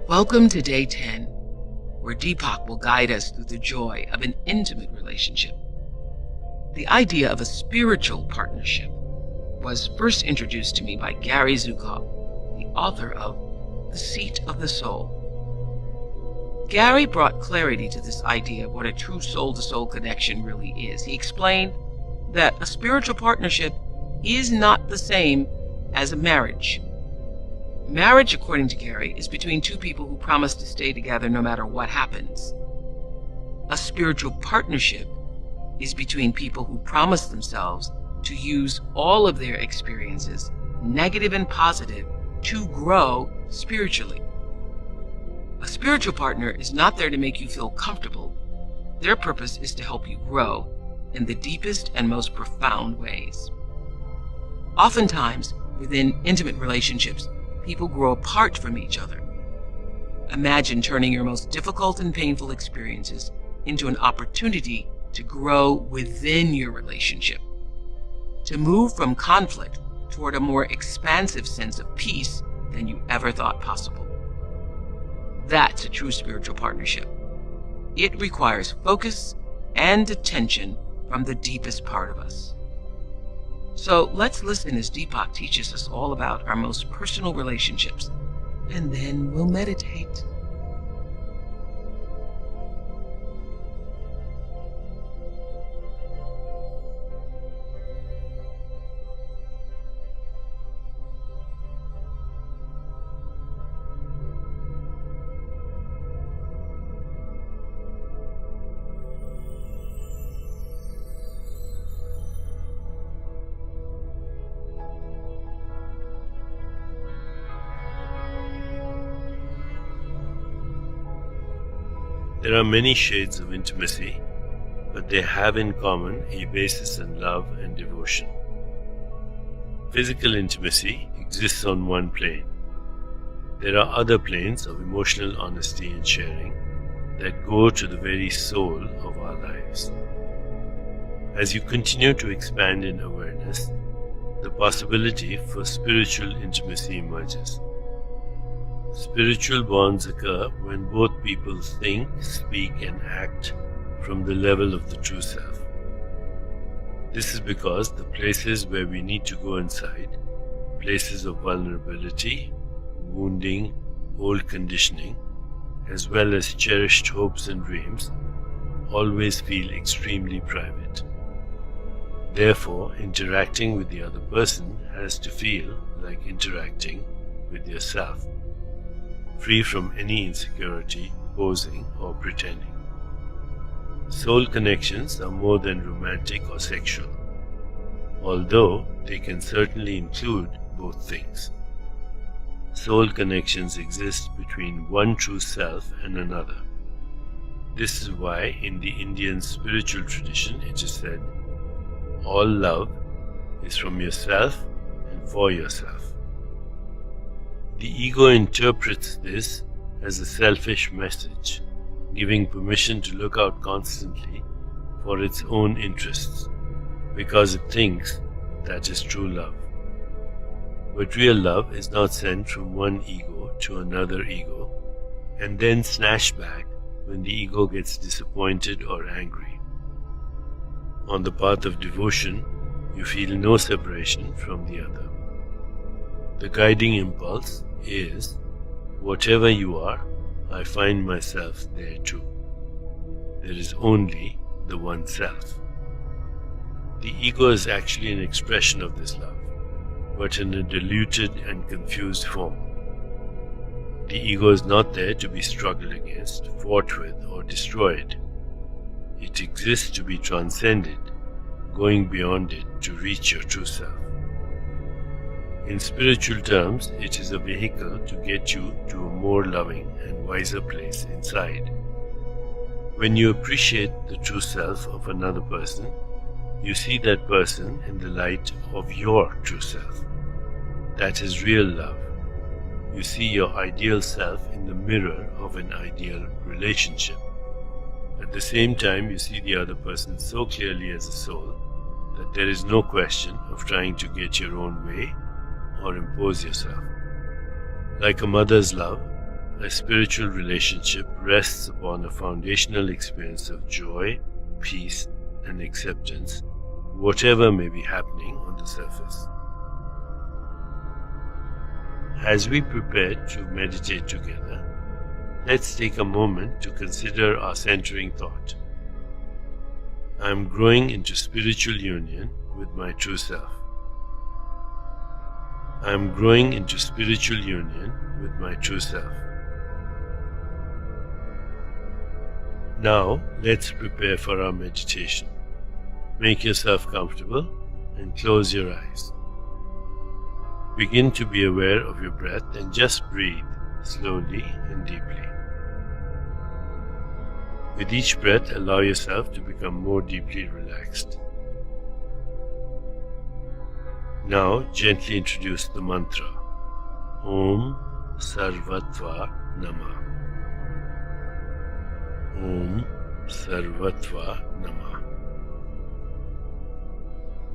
Welcome to Day 10, where Deepak will guide us through the joy of an intimate relationship. The idea of a spiritual partnership was first introduced to me by Gary Zukav, the author of The Seat of the Soul. Gary brought clarity to this idea of what a true soul-to-soul connection really is. He explained that a spiritual partnership is not the same as a marriage. Marriage, according to Gary, is between two people who promise to stay together no matter what happens. A spiritual partnership is between people who promise themselves to use all of their experiences, negative and positive, to grow spiritually. A spiritual partner is not there to make you feel comfortable. Their purpose is to help you grow in the deepest and most profound ways. Oftentimes, within intimate relationships, people grow apart from each other. Imagine turning your most difficult and painful experiences into an opportunity to grow within your relationship, to move from conflict toward a more expansive sense of peace than you ever thought possible. That's a true spiritual partnership. It requires focus and attention from the deepest part of us. So let's listen as Deepak teaches us all about our most personal relationships, and then we'll meditate. There are many shades of intimacy, but they have in common a basis in love and devotion. Physical intimacy exists on one plane. There are other planes of emotional honesty and sharing that go to the very soul of our lives. As you continue to expand in awareness, the possibility for spiritual intimacy emerges. Spiritual bonds occur when both people think, speak, and act from the level of the true self. This is because the places where we need to go inside, places of vulnerability, wounding, old conditioning, as well as cherished hopes and dreams, always feel extremely private. Therefore, interacting with the other person has to feel like interacting with yourself, free from any insecurity, posing, or pretending. Soul connections are more than romantic or sexual, although they can certainly include both things. Soul connections exist between one true self and another. This is why in the Indian spiritual tradition it is said, all love is from yourself and for yourself. The ego interprets this as a selfish message, giving permission to look out constantly for its own interests, because it thinks that is true love. But real love is not sent from one ego to another ego, and then snatched back when the ego gets disappointed or angry. On the path of devotion, you feel no separation from the other. The guiding impulse is, whatever you are, I find myself there too. There is only the one self. The ego is actually an expression of this love, but in a diluted and confused form. The ego is not there to be struggled against, fought with, or destroyed. It exists to be transcended, going beyond it to reach your true self. In spiritual terms, it is a vehicle to get you to a more loving and wiser place inside. When you appreciate the true self of another person, you see that person in the light of your true self. That is real love. You see your ideal self in the mirror of an ideal relationship. At the same time, you see the other person so clearly as a soul that there is no question of trying to get your own way or impose yourself. Like a mother's love, A spiritual relationship rests upon a foundational experience of joy, peace, and acceptance, whatever may be happening on the surface. As we prepare to meditate together, let's take a moment to consider our centering thought. I am growing into spiritual union with my true self. I am growing into spiritual union with my true self. Now, let's prepare for our meditation. Make yourself comfortable and close your eyes. Begin to be aware of your breath and just breathe slowly and deeply. With each breath, allow yourself to become more deeply relaxed. Now, gently introduce the mantra Om Sarvatva Namah. Om Sarvatva Namah.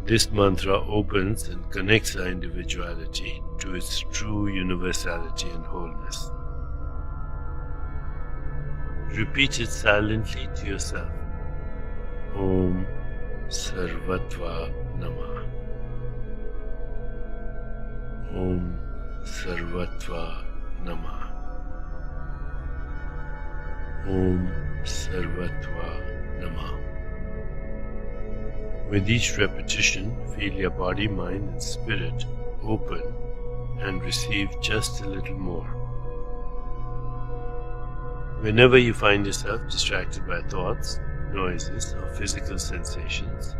This mantra opens and connects our individuality to its true universality and wholeness. Repeat it silently to yourself. Om Sarvatva Namah. Om Sarvatva Namah. Om Sarvatva Namah. With each repetition, feel your body, mind, and spirit open and receive just a little more. Whenever you find yourself distracted by thoughts, noises, or physical sensations,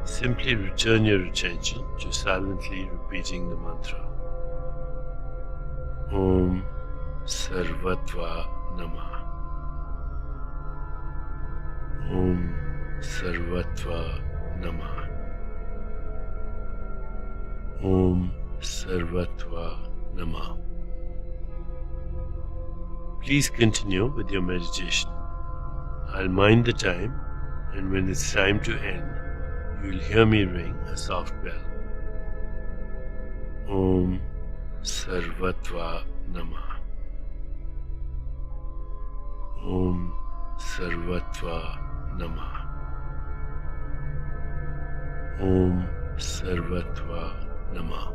simply return your attention to silently repeating the mantra. Om Sarvatva Namah. Om Sarvatva Namah. Om Sarvatva Namah. Please continue with your meditation. I'll mind the time, and when it's time to end, you will hear me ring a soft bell. Om Sarvatva Namah. Om Sarvatva Namah. Om Sarvatva Namah.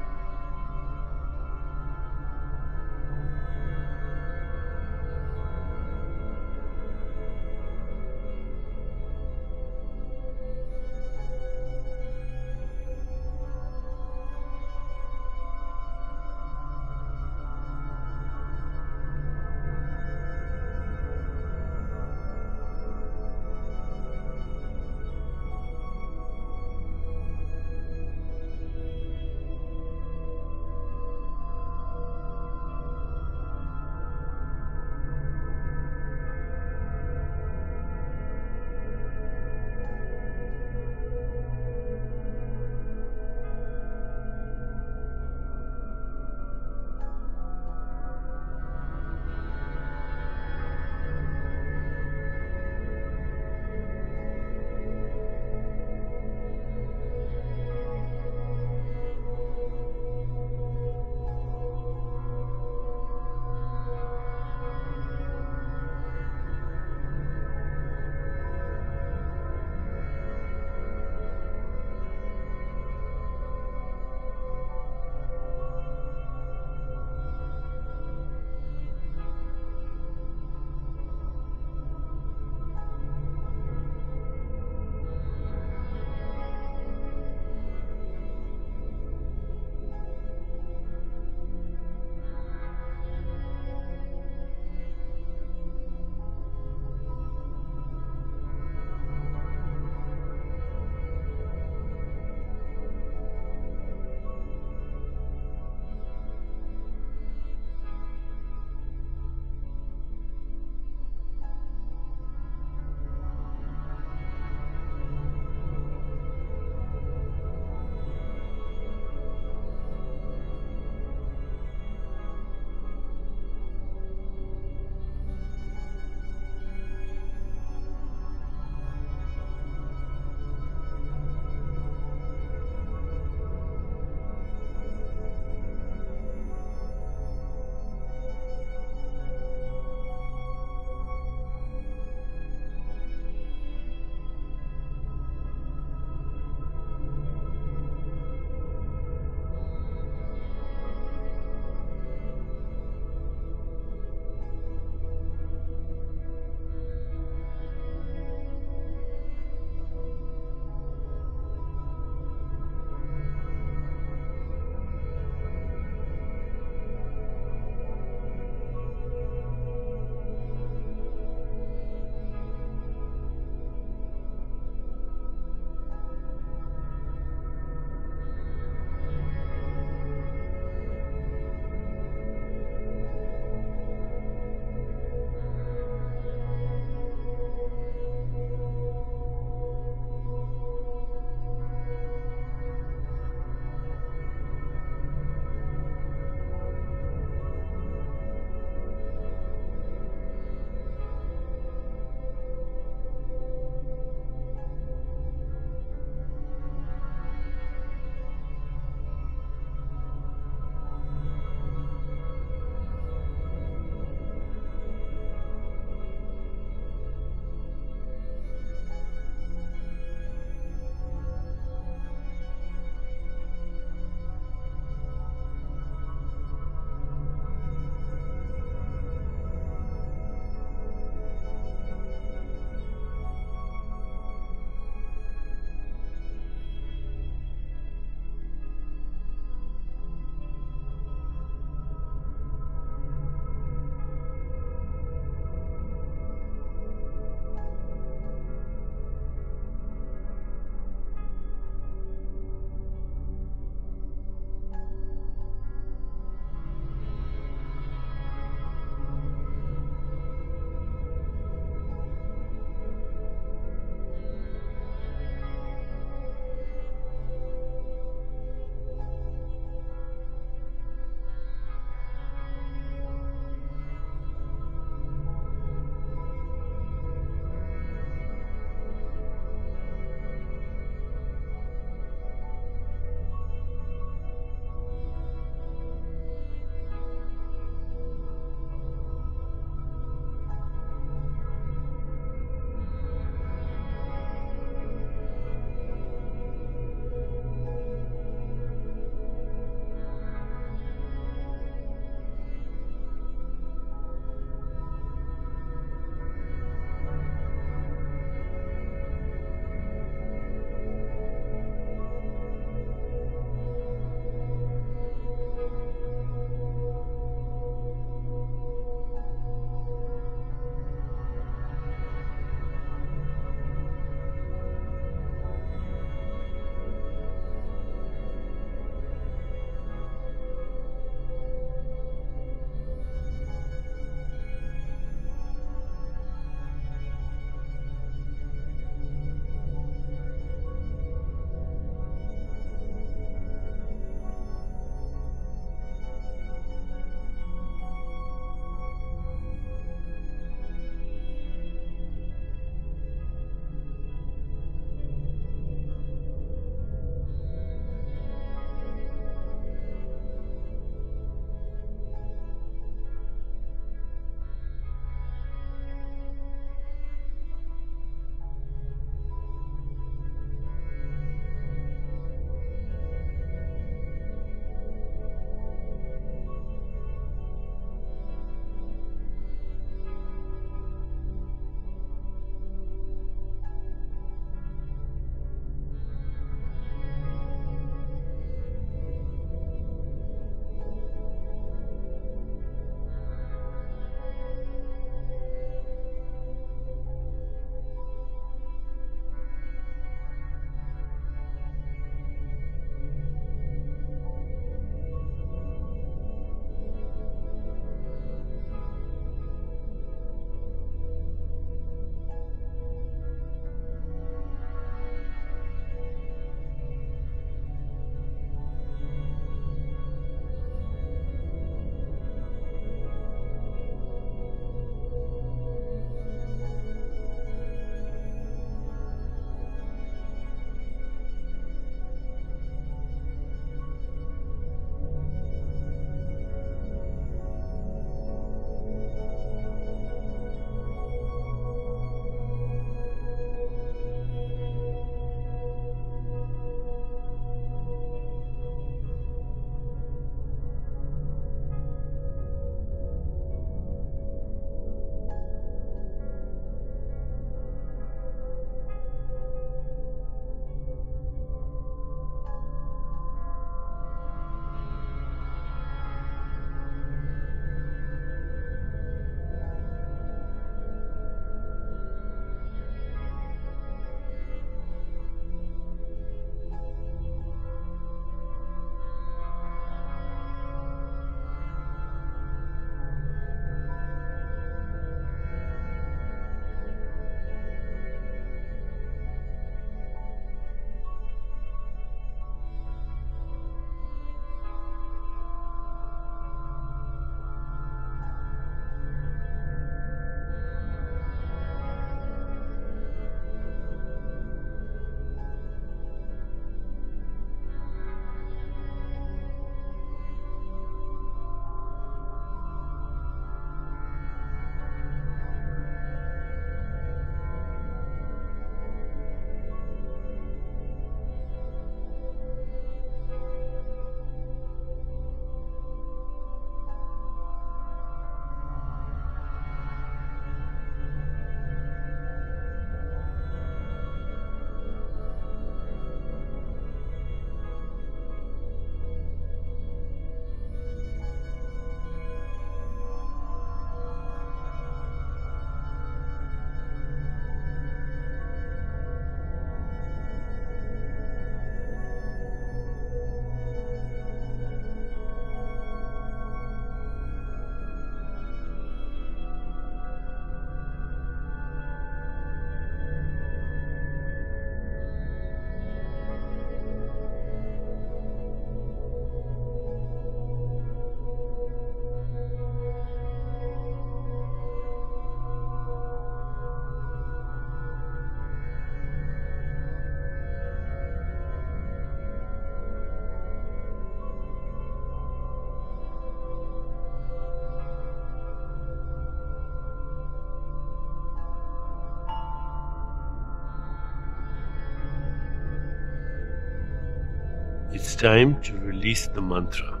It's time to release the mantra.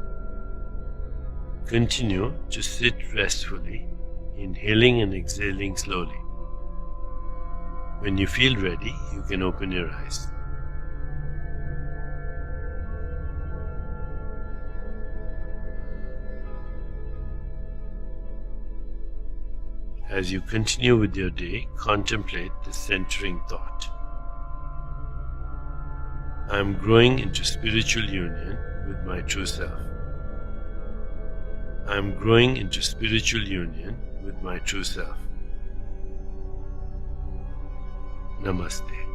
Continue to sit restfully, inhaling and exhaling slowly. When you feel ready, you can open your eyes. As you continue with your day, contemplate the centering thought. I am growing into spiritual union with my true self. I am growing into spiritual union with my true self. Namaste.